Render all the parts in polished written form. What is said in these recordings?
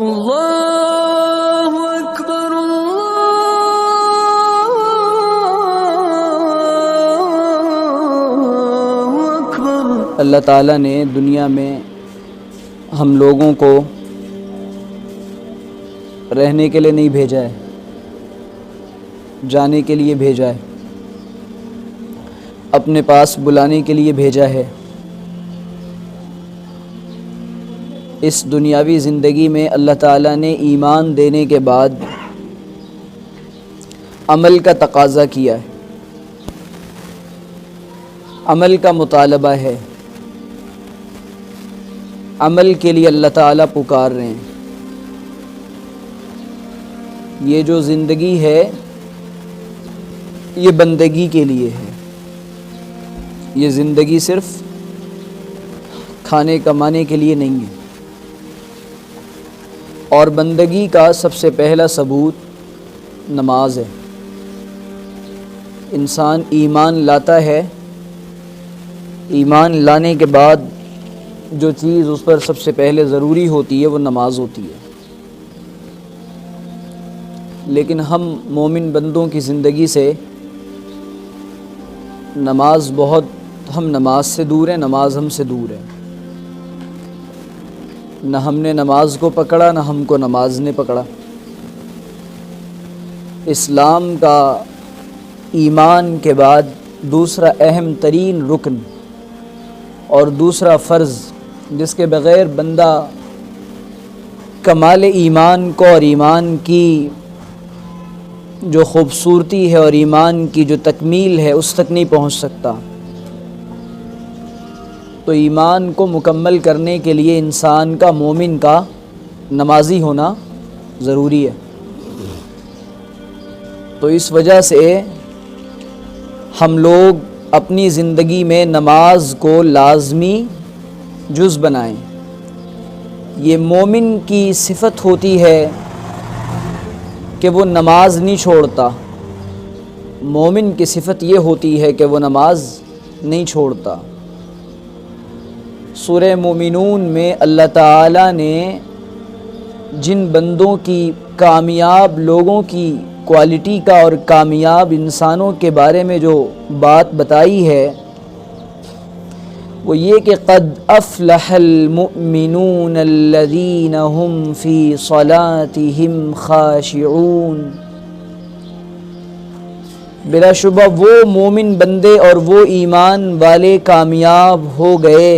اللہ اکبر اللہ اکبر۔ اللہ تعالیٰ نے دنیا میں ہم لوگوں کو رہنے کے لیے نہیں بھیجا ہے، جانے کے لیے بھیجا ہے، اپنے پاس بلانے کے لیے بھیجا ہے۔ اس دنیاوی زندگی میں اللہ تعالیٰ نے ایمان دینے کے بعد عمل کا تقاضا کیا ہے، عمل کا مطالبہ ہے، عمل کے لیے اللہ تعالیٰ پکار رہے ہیں۔ یہ جو زندگی ہے یہ بندگی کے لیے ہے، یہ زندگی صرف کھانے کمانے کے لیے نہیں ہے۔ اور بندگی کا سب سے پہلا ثبوت نماز ہے۔ انسان ایمان لاتا ہے، ایمان لانے کے بعد جو چیز اس پر سب سے پہلے ضروری ہوتی ہے وہ نماز ہوتی ہے۔ لیکن ہم مومن بندوں کی زندگی سے ہم نماز سے دور ہیں، نماز ہم سے دور ہے۔ نہ ہم نے نماز کو پکڑا، نہ ہم کو نماز نے پکڑا۔ اسلام کا ایمان کے بعد دوسرا اہم ترین رکن اور دوسرا فرض جس کے بغیر بندہ کمال ایمان کو اور ایمان کی جو خوبصورتی ہے اور ایمان کی جو تکمیل ہے اس تک نہیں پہنچ سکتا۔ تو ایمان کو مکمل کرنے کے لیے انسان کا، مومن کا نمازی ہونا ضروری ہے۔ تو اس وجہ سے ہم لوگ اپنی زندگی میں نماز کو لازمی جز بنائیں۔ یہ مومن کی صفت ہوتی ہے کہ وہ نماز نہیں چھوڑتا۔ مومن کی صفت یہ ہوتی ہے کہ وہ نماز نہیں چھوڑتا۔ سورہ مومنون میں اللہ تعالیٰ نے جن بندوں کی، کامیاب لوگوں کی کوالٹی کا اور کامیاب انسانوں کے بارے میں جو بات بتائی ہے وہ یہ کہ قد افلح المؤمنون الذین هم فی صلاتهم خاشعون۔ بلا شبہ وہ مومن بندے اور وہ ایمان والے کامیاب ہو گئے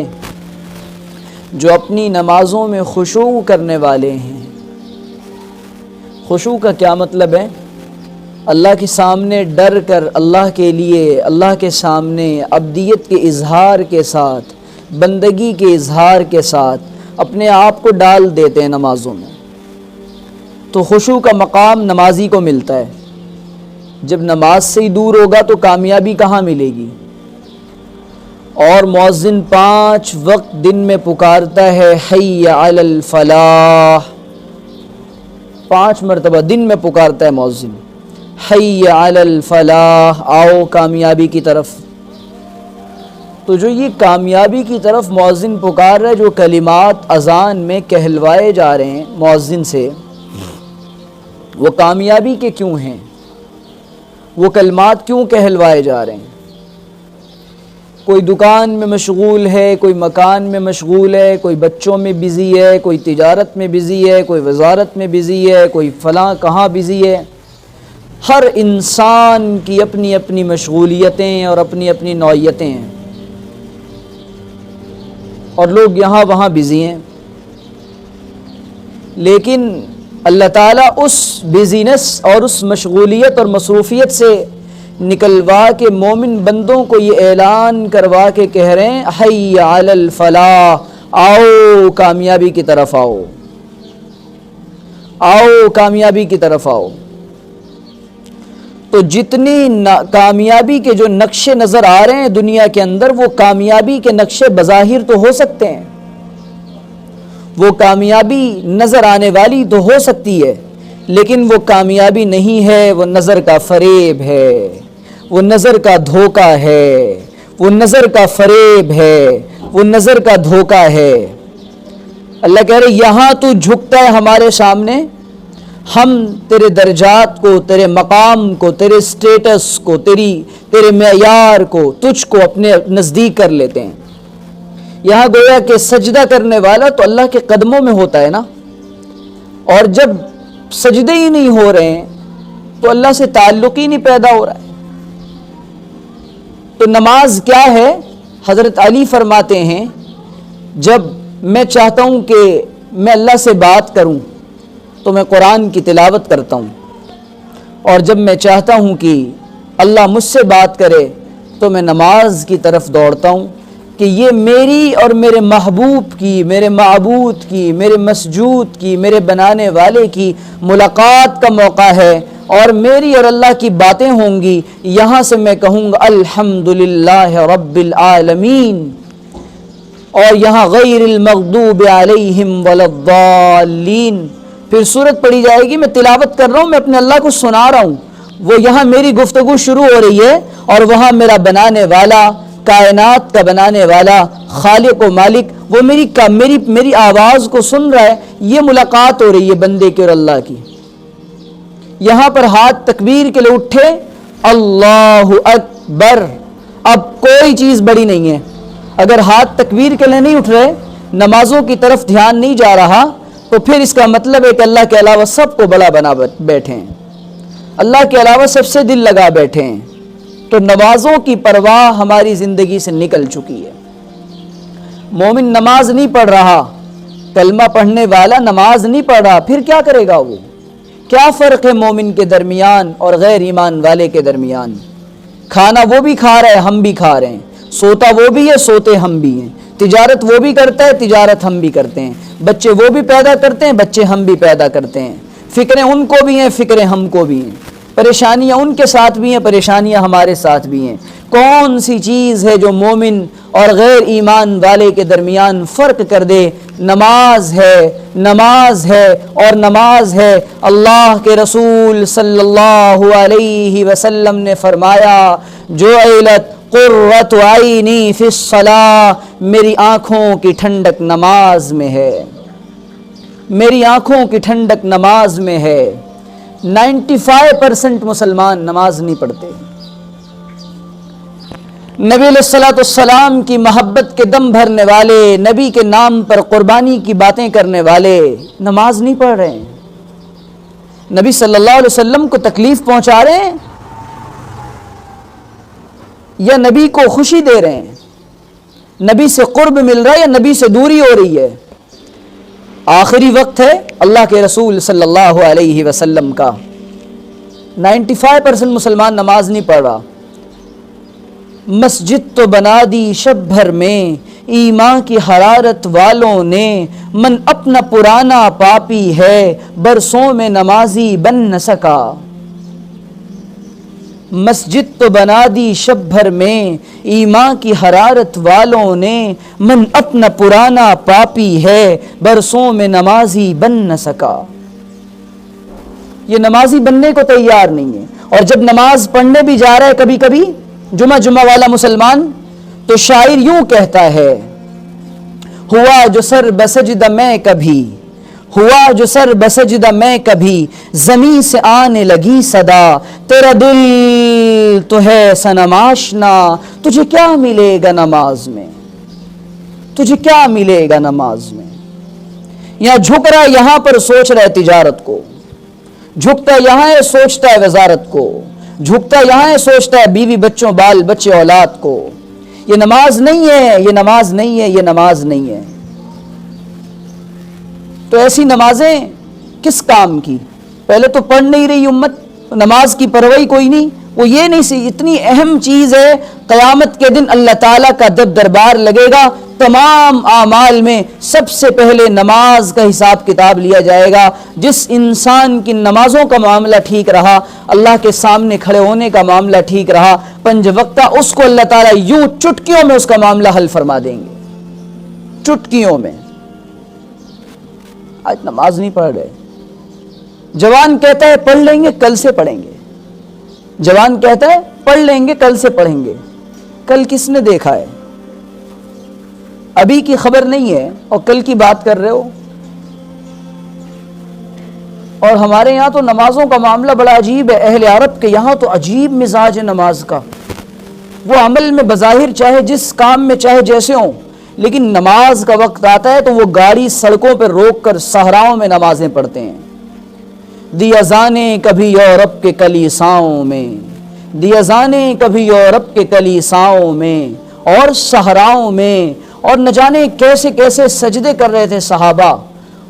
جو اپنی نمازوں میں خشوع کرنے والے ہیں۔ خشوع کا کیا مطلب ہے؟ اللہ کے سامنے ڈر کر، اللہ کے لیے، اللہ کے سامنے عبدیت کے اظہار کے ساتھ، بندگی کے اظہار کے ساتھ اپنے آپ کو ڈال دیتے ہیں نمازوں میں۔ تو خشوع کا مقام نمازی کو ملتا ہے۔ جب نماز سے ہی دور ہوگا تو کامیابی کہاں ملے گی؟ اور مؤذن 5 وقت دن میں پکارتا ہے حی علی الفلاح، 5 مرتبہ دن میں پکارتا ہے مؤذن، حی علی الفلاح، آؤ کامیابی کی طرف۔ تو جو یہ کامیابی کی طرف مؤذن پکار رہا ہے، جو کلمات اذان میں کہلوائے جا رہے ہیں مؤذن سے، وہ کامیابی کے کیوں ہیں؟ وہ کلمات کیوں کہلوائے جا رہے ہیں؟ کوئی دکان میں مشغول ہے، کوئی مکان میں مشغول ہے، کوئی بچوں میں بزی ہے، کوئی تجارت میں بزی ہے، کوئی وزارت میں بزی ہے، کوئی فلاں کہاں بزی ہے۔ ہر انسان کی اپنی اپنی مشغولیتیں اور اپنی اپنی نوعیتیں ہیں، اور لوگ یہاں وہاں بزی ہیں۔ لیکن اللہ تعالیٰ اس بزینس اور اس مشغولیت اور مصروفیت سے نکلوا کے مومن بندوں کو یہ اعلان کروا کے کہہ رہے ہیں حی علی الفلاح، آؤ کامیابی کی طرف آؤ، آؤ کامیابی کی طرف آؤ۔ تو جتنی کامیابی کے جو نقشے نظر آ رہے ہیں دنیا کے اندر، وہ کامیابی کے نقشے بظاہر تو ہو سکتے ہیں، وہ کامیابی نظر آنے والی تو ہو سکتی ہے، لیکن وہ کامیابی نہیں ہے، وہ نظر کا فریب ہے، وہ نظر کا دھوکہ ہے، وہ نظر کا فریب ہے، وہ نظر کا دھوکہ ہے۔ اللہ کہہ رہے یہاں تو جھکتا ہے ہمارے سامنے، ہم تیرے درجات کو، تیرے مقام کو، تیرے سٹیٹس کو، تیرے معیار کو، تجھ کو اپنے نزدیک کر لیتے ہیں۔ یہاں گویا کہ سجدہ کرنے والا تو اللہ کے قدموں میں ہوتا ہے نا، اور جب سجدے ہی نہیں ہو رہے ہیں تو اللہ سے تعلق ہی نہیں پیدا ہو رہا ہے۔ تو نماز کیا ہے؟ حضرت علی فرماتے ہیں جب میں چاہتا ہوں کہ میں اللہ سے بات کروں تو میں قرآن کی تلاوت کرتا ہوں، اور جب میں چاہتا ہوں کہ اللہ مجھ سے بات کرے تو میں نماز کی طرف دوڑتا ہوں، کہ یہ میری اور میرے محبوب کی، میرے معبود کی، میرے مسجود کی، میرے بنانے والے کی ملاقات کا موقع ہے، اور میری اور اللہ کی باتیں ہوں گی۔ یہاں سے میں کہوں گا الحمدللہ رب العالمین، اور یہاں غیر المغضوب علیہم ولا الضالین، پھر سورت پڑھی جائے گی، میں تلاوت کر رہا ہوں، میں اپنے اللہ کو سنا رہا ہوں، وہ یہاں میری گفتگو شروع ہو رہی ہے، اور وہاں میرا بنانے والا، کائنات کا بنانے والا، خالق و مالک، وہ میری آواز کو سن رہا ہے۔ یہ ملاقات ہو رہی ہے بندے کی اور اللہ کی۔ یہاں پر ہاتھ تکبیر کے لیے اٹھے، اللہ اکبر، اب کوئی چیز بڑی نہیں ہے۔ اگر ہاتھ تکبیر کے لیے نہیں اٹھ رہے، نمازوں کی طرف دھیان نہیں جا رہا، تو پھر اس کا مطلب ہے کہ اللہ کے علاوہ سب کو بڑا بنا بیٹھے ہیں، اللہ کے علاوہ سب سے دل لگا بیٹھے ہیں۔ تو نمازوں کی پرواہ ہماری زندگی سے نکل چکی ہے۔ مومن نماز نہیں پڑھ رہا، کلمہ پڑھنے والا نماز نہیں پڑھ رہا، پھر کیا کرے گا وہ؟ کیا فرق ہے مومن کے درمیان اور غیر ایمان والے کے درمیان؟ کھانا وہ بھی کھا رہا ہے، ہم بھی کھا رہے ہیں، سوتا وہ بھی ہے، سوتے ہم بھی ہیں، تجارت وہ بھی کرتا ہے، تجارت ہم بھی کرتے ہیں، بچے وہ بھی پیدا کرتے ہیں، بچے ہم بھی پیدا کرتے ہیں، فکریں ان کو بھی ہیں، فکریں ہم کو بھی ہیں، پریشانیاں ان کے ساتھ بھی ہیں، پریشانیاں ہمارے ساتھ بھی ہیں۔ کون سی چیز ہے جو مومن اور غیر ایمان والے کے درمیان فرق کر دے؟ نماز ہے، نماز ہے اور نماز ہے۔ اللہ کے رسول صلی اللہ علیہ وسلم نے فرمایا، جعلت قرۃ عینی فی الصلاۃ، میری آنکھوں کی ٹھنڈک نماز میں ہے، میری آنکھوں کی ٹھنڈک نماز میں ہے۔ 95% مسلمان نماز نہیں پڑھتے۔ نبی علیہ الصلوۃ والسلام کی محبت کے دم بھرنے والے، نبی کے نام پر قربانی کی باتیں کرنے والے نماز نہیں پڑھ رہے ہیں، نبی صلی اللہ علیہ وسلم کو تکلیف پہنچا رہے ہیں یا نبی کو خوشی دے رہے ہیں؟ نبی سے قرب مل رہا ہے یا نبی سے دوری ہو رہی ہے؟ آخری وقت ہے اللہ کے رسول صلی اللہ علیہ وسلم کا، 95% مسلمان نماز نہیں پڑھ رہا۔ مسجد تو بنا دی شب بھر میں ایمان کی حرارت والوں نے، من اپنا پرانا پاپی ہے برسوں میں نمازی بن نہ سکا۔ مسجد تو بنا دی شب بھر میں ایمان کی حرارت والوں نے، من اپنا پرانا پاپی ہے برسوں میں نمازی بن نہ سکا۔ یہ نمازی بننے کو تیار نہیں ہے، اور جب نماز پڑھنے بھی جا رہا ہے کبھی کبھی جمعہ والا مسلمان، تو شاعر یوں کہتا ہے، ہوا جو سر بسجدہ میں کبھی، ہوا جو سر بسجدہ میں کبھی، زمین سے آنے لگی صدا، تیرا دل تو ہے صنم آشنا، تجھے کیا ملے گا نماز میں، تجھے کیا ملے گا نماز میں۔ یہاں جھک رہا ہے، یہاں پر سوچ رہا ہے تجارت کو، جھکتا یہاں ہے سوچتا ہے وزارت کو، جھکتا یہاں ہے سوچتا ہے بیوی بچوں بال بچے اولاد کو۔ یہ نماز نہیں ہے، یہ نماز نہیں ہے، یہ نماز نہیں ہے۔ تو ایسی نمازیں کس کام کی؟ پہلے تو پڑھ نہیں رہی امت، نماز کی پرواہی کوئی نہیں، وہ یہ نہیں سی، اتنی اہم چیز ہے، قیامت کے دن اللہ تعالیٰ کا جب دربار لگے گا، تمام اعمال میں سب سے پہلے نماز کا حساب کتاب لیا جائے گا۔ جس انسان کی نمازوں کا معاملہ ٹھیک رہا، اللہ کے سامنے کھڑے ہونے کا معاملہ ٹھیک رہا، 5 وقتہ اس کو اللہ تعالیٰ یوں چٹکیوں میں اس کا معاملہ حل فرما دیں گے، چٹکیوں میں۔ آج نماز نہیں پڑھ رہے، جوان کہتا ہے پڑھ لیں گے کل سے پڑھیں گے، جوان کہتا ہے پڑھ لیں گے کل سے پڑھیں گے، کل کس نے دیکھا ہے؟ ابھی کی خبر نہیں ہے اور کل کی بات کر رہے ہو۔ اور ہمارے یہاں تو نمازوں کا معاملہ بڑا عجیب ہے. اہل عرب کے یہاں تو عجیب مزاج ہے نماز کا. وہ عمل میں بظاہر چاہے جس کام میں چاہے جیسے ہوں، لیکن نماز کا وقت آتا ہے تو وہ گاڑی سڑکوں پہ روک کر صحراؤں میں نمازیں پڑھتے ہیں. دی اذانیں کبھی یورپ کے کلیساؤں میں، دی اذانیں کبھی یورپ کے کلیساؤں میں اور صحراؤں میں. اور نہ جانے کیسے کیسے سجدے کر رہے تھے صحابہ.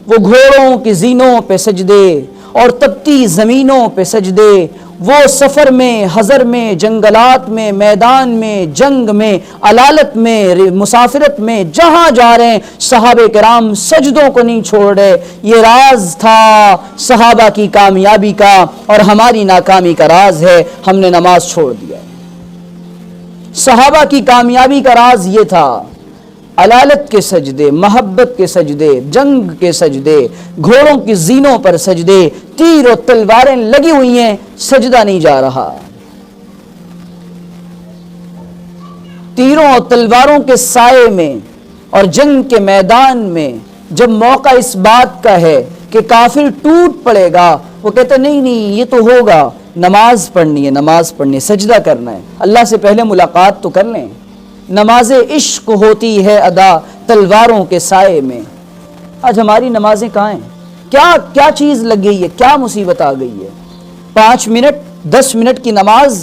وہ گھوڑوں کی زینوں پہ سجدے اور تپتی زمینوں پہ سجدے. وہ سفر میں، حضر میں، جنگلات میں، میدان میں، جنگ میں، علالت میں، مسافرت میں، جہاں جا رہے ہیں صحابہ کرام سجدوں کو نہیں چھوڑ رہے. یہ راز تھا صحابہ کی کامیابی کا، اور ہماری ناکامی کا راز ہے ہم نے نماز چھوڑ دیا. صحابہ کی کامیابی کا راز یہ تھا، علالت کے سجدے، محبت کے سجدے، جنگ کے سجدے، گھوڑوں کی زینوں پر سجدے، تیر و تلواریں لگی ہوئی ہیں، سجدہ نہیں جا رہا. تیروں اور تلواروں کے سائے میں اور جنگ کے میدان میں جب موقع اس بات کا ہے کہ کافر ٹوٹ پڑے گا، وہ کہتے نہیں نہیں یہ تو ہوگا، نماز پڑھنی ہے، نماز پڑھنی ہے، سجدہ کرنا ہے، اللہ سے پہلے ملاقات تو کر لیں. نماز عشق ہوتی ہے ادا تلواروں کے سائے میں. آج ہماری نمازیں کہاں ہیں؟ کیا چیز لگ گئی ہے؟ کیا مصیبت آ گئی ہے؟ 5 منٹ 10 منٹ کی نماز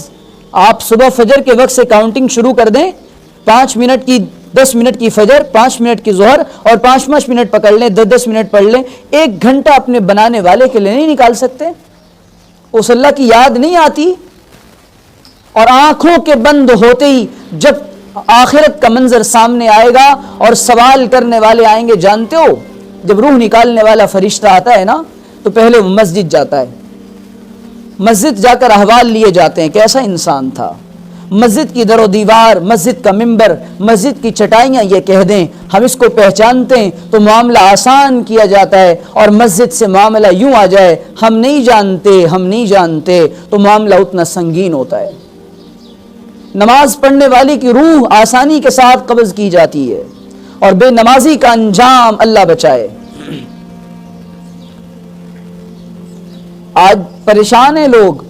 آپ صبح فجر کے وقت سے کاؤنٹنگ شروع کر دیں. 5 منٹ کی 10 منٹ کی فجر، 5 منٹ کی ظہر، اور 5 منٹ پکڑ لیں، 10 منٹ پڑھ لیں. 1 گھنٹہ اپنے بنانے والے کے لیے نہیں نکال سکتے؟ اس اللہ کی یاد نہیں آتی؟ اور آنکھوں کے بند ہوتے ہی جب آخرت کا منظر سامنے آئے گا اور سوال کرنے والے آئیں گے، جانتے ہو جب روح نکالنے والا فرشتہ آتا ہے نا تو پہلے وہ مسجد جاتا ہے. مسجد جا کر احوال لیے جاتے ہیں، کیسا انسان تھا. مسجد کی در و دیوار، مسجد کا ممبر، مسجد کی چٹائیاں یہ کہہ دیں ہم اس کو پہچانتے ہیں تو معاملہ آسان کیا جاتا ہے. اور مسجد سے معاملہ یوں آ جائے ہم نہیں جانتے، ہم نہیں جانتے، تو معاملہ اتنا سنگین ہوتا ہے. نماز پڑھنے والی کی روح آسانی کے ساتھ قبض کی جاتی ہے، اور بے نمازی کا انجام اللہ بچائے. آج پریشان ہیں لوگ،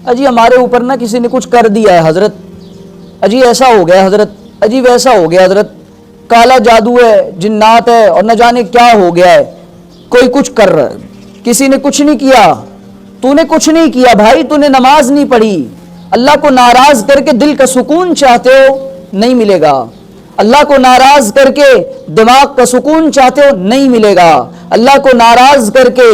اجی ہمارے اوپر نہ کسی نے کچھ کر دیا ہے حضرت، اجی ایسا ہو گیا حضرت، اجی ویسا ہو گیا حضرت، کالا جادو ہے، جنات ہے، اور نہ جانے کیا ہو گیا ہے. کوئی کچھ کر رہا ہے، کسی نے کچھ نہیں کیا. تو نے کچھ نہیں کیا بھائی، تو نے نماز نہیں پڑھی. اللہ کو ناراض کر کے دل کا سکون چاہتے ہو، نہیں ملے گا. اللہ کو ناراض کر کے دماغ کا سکون چاہتے ہو، نہیں ملے گا. اللہ کو ناراض کر کے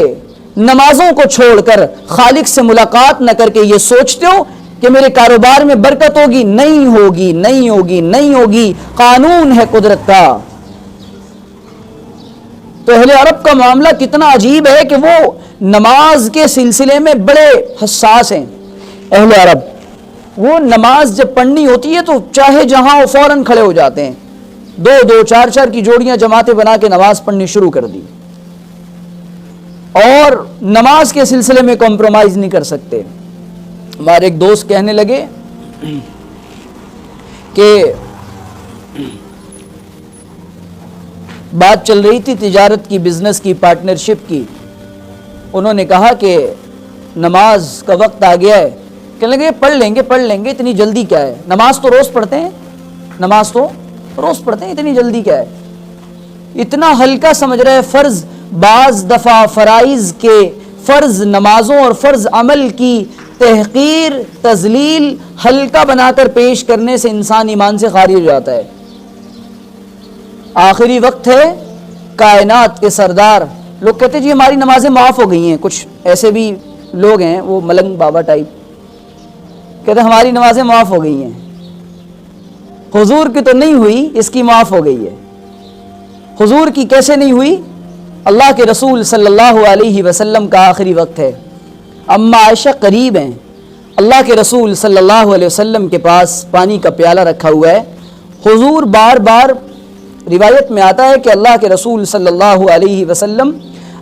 نمازوں کو چھوڑ کر خالق سے ملاقات نہ کر کے یہ سوچتے ہو کہ میرے کاروبار میں برکت ہوگی، نہیں ہوگی، نہیں ہوگی، نہیں ہوگی. قانون ہے قدرت کا. تو اہل عرب کا معاملہ کتنا عجیب ہے کہ وہ نماز کے سلسلے میں بڑے حساس ہیں. اہل عرب وہ نماز جب پڑھنی ہوتی ہے تو چاہے جہاں وہ فوراً کھڑے ہو جاتے ہیں. 2 4 کی جوڑیاں جماعتیں بنا کے نماز پڑھنی شروع کر دی، اور نماز کے سلسلے میں کمپرومائز نہیں کر سکتے. ہمارے ایک دوست کہنے لگے کہ بات چل رہی تھی تجارت کی، بزنس کی، پارٹنرشپ کی. انہوں نے کہا کہ نماز کا وقت آ گیا ہے. کہنے لگے پڑھ لیں گے اتنی جلدی کیا ہے؟ نماز تو روز پڑھتے ہیں، نماز تو روز پڑھتے ہیں، اتنی جلدی کیا ہے؟ اتنا ہلکا سمجھ رہے فرض. بعض دفعہ فرائض کے، فرض نمازوں اور فرض عمل کی تحقیر، تذلیل ہلکا بنا کر پیش کرنے سے انسان ایمان سے خارج ہو جاتا ہے. آخری وقت ہے، کائنات کے سردار لوگ کہتے جی ہماری نمازیں معاف ہو گئی ہیں. کچھ ایسے بھی لوگ ہیں وہ ملنگ بابا ٹائپ، کہتے ہماری نمازیں معاف ہو گئی ہیں. حضور کی تو نہیں ہوئی، اس کی معاف ہو گئی ہے. حضور کی کیسے نہیں ہوئی؟ اللہ کے رسول صلی اللہ علیہ وسلم کا آخری وقت ہے. اما عائشہ قریب ہیں، اللہ کے رسول صلی اللہ علیہ وسلم کے پاس پانی کا پیالہ رکھا ہوا ہے. حضور بار بار روایت میں آتا ہے کہ اللہ کے رسول صلی اللہ علیہ وسلم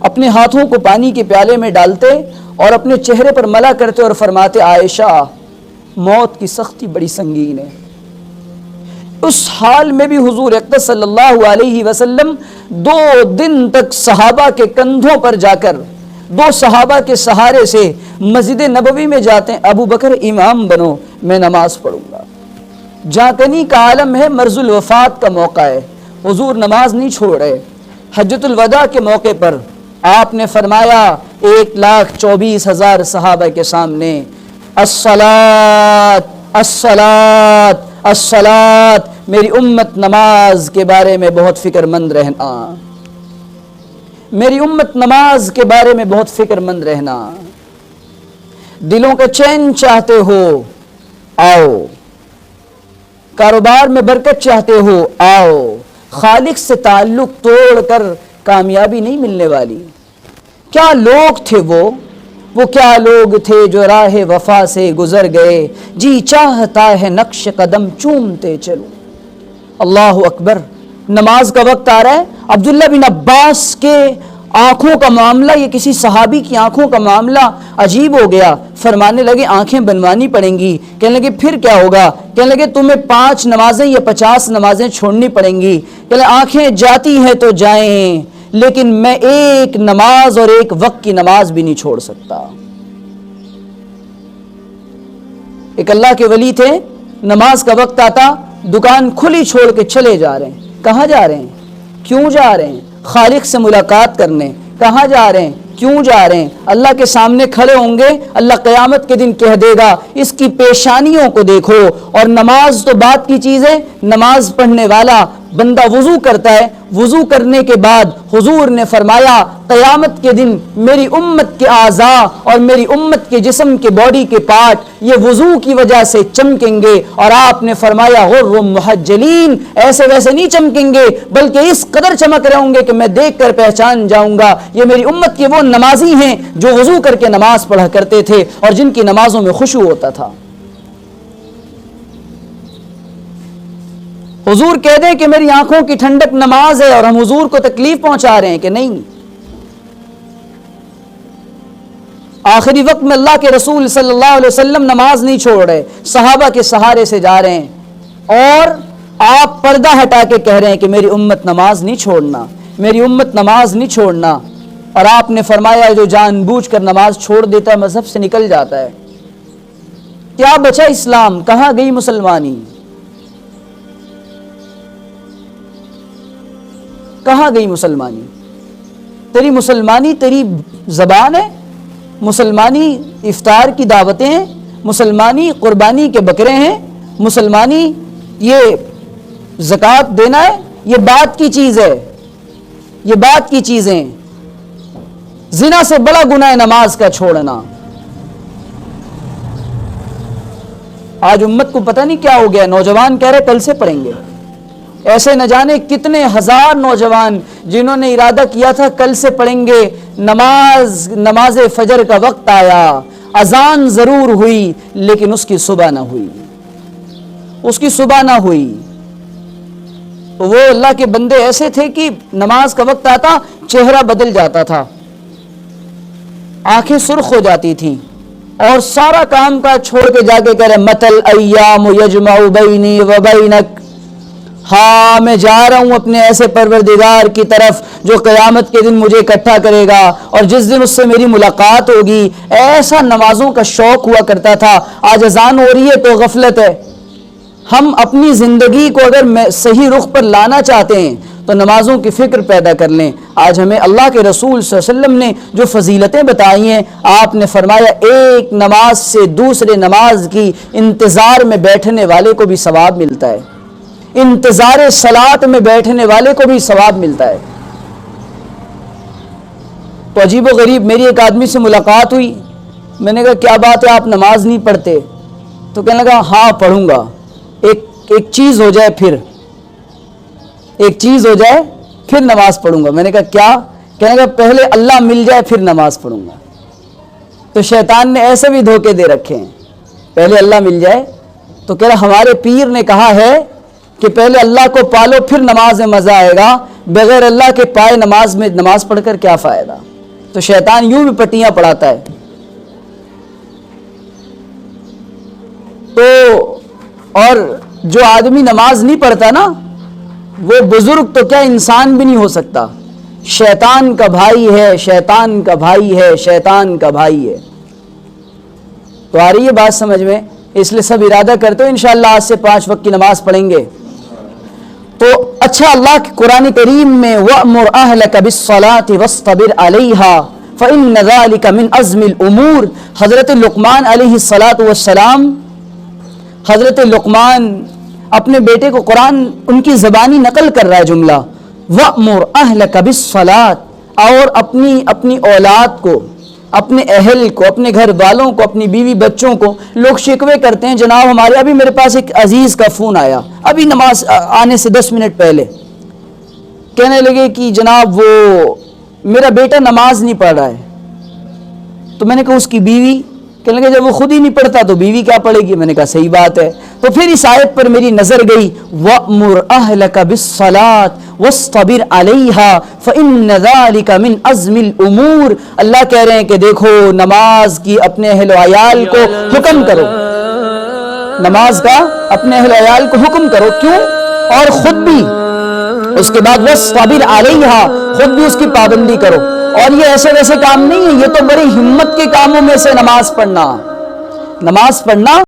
اپنے ہاتھوں کو پانی کے پیالے میں ڈالتے اور اپنے چہرے پر ملا کرتے اور فرماتے عائشہ موت کی سختی بڑی سنگین ہے. اس حال میں بھی حضور اقدس صلی اللہ علیہ وسلم 2 دن تک صحابہ کے کندھوں پر جا کر دو صحابہ کے سہارے سے مسجد نبوی میں جاتے ہیں، ابو بکر امام بنو، میں نماز پڑھوں گا۔ جاکنی کا عالم ہے، مرض الوفات کا موقع ہے، حضور نماز نہیں چھوڑ رہے۔ حجۃ الوداع کے موقع پر آپ نے فرمایا 1,24,000 صحابہ کے سامنے، الصلاۃ الصلاۃ الصلاۃ، میری امت نماز کے بارے میں بہت فکر مند رہنا، میری امت نماز کے بارے میں بہت فکر مند رہنا۔ دلوں کا چین چاہتے ہو آؤ، کاروبار میں برکت چاہتے ہو آؤ، خالق سے تعلق توڑ کر کامیابی نہیں ملنے والی۔ کیا لوگ تھے وہ کیا لوگ تھے جو راہ وفا سے گزر گئے، جی چاہتا ہے نقش قدم چومتے چلو۔ اللہ اکبر، نماز کا وقت آ رہا ہے۔ عبداللہ بن عباس کے آنکھوں کا معاملہ، یہ کسی صحابی کی آنکھوں کا معاملہ عجیب ہو گیا، فرمانے لگے آنکھیں بنوانی پڑیں گی۔ کہنے لگے پھر کیا ہوگا؟ کہنے لگے تمہیں 5 نمازیں یا 50 نمازیں چھوڑنی پڑیں گی۔ کہنے لگے آنکھیں جاتی ہیں تو جائیں، لیکن میں ایک نماز اور ایک وقت کی نماز بھی نہیں چھوڑ سکتا۔ ایک اللہ کے ولی تھے، نماز کا وقت آتا دکان کھلی چھوڑ کے چلے جا رہے ہیں۔ کہاں جا رہے ہیں؟ کیوں جا رہے ہیں؟ خالق سے ملاقات کرنے۔ کہاں جا رہے ہیں؟ کیوں جا رہے ہیں؟ اللہ کے سامنے کھڑے ہوں گے، اللہ قیامت کے دن کہہ دے گا اس کی پیشانیوں کو دیکھو۔ اور نماز تو بات کی چیز ہے، نماز پڑھنے والا بندہ وضو کرتا ہے، وضو کرنے کے بعد حضور نے فرمایا قیامت کے دن میری امت کے اعضاء اور میری امت کے جسم کے باڈی کے پارٹ یہ وضو کی وجہ سے چمکیں گے۔ اور آپ نے فرمایا غر محجلین، ایسے ویسے نہیں چمکیں گے بلکہ اس قدر چمک رہے ہوں گے کہ میں دیکھ کر پہچان جاؤں گا یہ میری امت کے وہ نمازی ہیں جو وضو کر کے نماز پڑھا کرتے تھے اور جن کی نمازوں میں خشوع ہوتا تھا۔ حضور کہہ دیں کہ میری آنکھوں کی ٹھنڈک نماز ہے اور ہم حضور کو تکلیف پہنچا رہے ہیں کہ نہیں؟ آخری وقت میں اللہ کے رسول صلی اللہ علیہ وسلم نماز نہیں چھوڑ رہے، صحابہ کے سہارے سے جا رہے ہیں، اور آپ پردہ ہٹا کے کہہ رہے ہیں کہ میری امت نماز نہیں چھوڑنا، میری امت نماز نہیں چھوڑنا۔ اور آپ نے فرمایا جو جان بوجھ کر نماز چھوڑ دیتا ہے مذہب سے نکل جاتا ہے۔ کیا بچا اسلام؟ کہاں گئی مسلمانی؟ کہاں گئی مسلمانی؟ تیری مسلمانی تیری زبان ہے، مسلمانی افطار کی دعوتیں ہیں، مسلمانی قربانی کے بکرے ہیں، مسلمانی یہ زکوٰۃ دینا ہے، یہ بات کی چیز ہے، یہ بات کی چیزیں۔ زنا سے بڑا گناہ ہے نماز کا چھوڑنا۔ آج امت کو پتہ نہیں کیا ہو گیا، نوجوان کہہ رہے کل سے پڑھیں گے، ایسے نہ جانے کتنے ہزار نوجوان جنہوں نے ارادہ کیا تھا کل سے پڑھیں گے، نماز فجر کا وقت آیا، اذان ضرور ہوئی لیکن اس کی صبح نہ ہوئی، اس کی صبح نہ ہوئی۔ وہ اللہ کے بندے ایسے تھے کہ نماز کا وقت آتا چہرہ بدل جاتا تھا، آنکھیں سرخ ہو جاتی تھیں، اور سارا کام کا چھوڑ کے جا کے کہہ رہے متل ایام یجمع بینی و بینک، ہاں میں جا رہا ہوں اپنے ایسے پروردگار کی طرف جو قیامت کے دن مجھے اکٹھا کرے گا اور جس دن اس سے میری ملاقات ہوگی۔ ایسا نمازوں کا شوق ہوا کرتا تھا۔ آج اذان ہو رہی ہے تو غفلت ہے۔ ہم اپنی زندگی کو اگر صحیح رخ پر لانا چاہتے ہیں تو نمازوں کی فکر پیدا کر لیں۔ آج ہمیں اللہ کے رسول صلی اللہ علیہ وسلم نے جو فضیلتیں بتائی ہیں، آپ نے فرمایا ایک نماز سے دوسرے نماز کی انتظار میں بیٹھنے والے کو بھی ثواب ملتا ہے، انتظار صلاۃ میں بیٹھنے والے کو بھی ثواب ملتا ہے۔ تو عجیب و غریب میری ایک آدمی سے ملاقات ہوئی، میں نے کہا کیا بات ہے آپ نماز نہیں پڑھتے؟ تو کہنے لگا ہاں پڑھوں گا، ایک چیز ہو جائے پھر، ایک چیز ہو جائے پھر نماز پڑھوں گا۔ میں نے کہا کیا؟ کہنے لگا پہلے اللہ مل جائے پھر نماز پڑھوں گا۔ تو شیطان نے ایسے بھی دھوکے دے رکھے ہیں، پہلے اللہ مل جائے۔ تو کہہ رہا ہمارے پیر نے کہا ہے کہ پہلے اللہ کو پالو پھر نماز میں مزہ آئے گا، بغیر اللہ کے پائے نماز میں نماز پڑھ کر کیا فائدہ؟ تو شیطان یوں بھی پٹیاں پڑھاتا ہے۔ تو اور جو آدمی نماز نہیں پڑھتا نا، وہ بزرگ تو کیا انسان بھی نہیں ہو سکتا، شیطان کا بھائی ہے، شیطان کا بھائی ہے، شیطان کا بھائی ہے۔ تو آ رہی ہے بات سمجھ میں؟ اس لیے سب ارادہ کرتے ہو انشاءاللہ آج سے 5 وقت کی نماز پڑھیں گے۔ تو اچھا، اللہ کے قرآن کریم میں وَأْمُرْ أَهْلَكَ بِالصَّلَاةِ وَاصْطَبِرْ عَلَيْهَا فَإِنَّ ذَلِكَ مِنْ عَزْمِ الْأُمُورِ۔ حضرت لقمان علیہ السلام، حضرت لقمان اپنے بیٹے کو قرآن ان کی زبانی نقل کر رہا ہے جملہ، وَأْمُرْ أَهْلَكَ بِالصَّلَاةِ، اور اپنی اولاد کو، اپنے اہل کو، اپنے گھر والوں کو، اپنی بیوی بچوں کو، لوگ شکوے کرتے ہیں جناب ہمارے، ابھی میرے پاس ایک عزیز کا فون آیا ابھی نماز آنے سے 10 منٹ پہلے، کہنے لگے کہ جناب وہ میرا بیٹا نماز نہیں پڑھ رہا ہے۔ تو میں نے کہا اس کی بیوی؟ کہنے لگے جب وہ خود ہی نہیں پڑھتا تو بیوی کیا پڑھے گی؟ میں نے کہا صحیح بات ہے۔ تو پھر اس آیت پر میری نظر گئی، وَأْمُرْ أَهْلَكَ بِالصَّلَاةِ وَاصْطَبِرْ عَلَيْهَا فَإِنَّ ذَلِكَ مِنْ عَزْمِ الْأُمُورِ۔ اللہ کہہ رہے ہیں کہ دیکھو نماز کی اپنے اہل و عیال کو حکم کرو، نماز کا اپنے اہل و عیال کو حکم کرو، کیوں؟ اور خود بھی اس کے بعد وَاصْطَبِرْ عَلَيْهَا، خود بھی اس کی پابندی کرو۔ اور یہ ایسے ویسے کام نہیں ہے، یہ تو بڑی ہمت کے کاموں میں سے نماز پڑھنا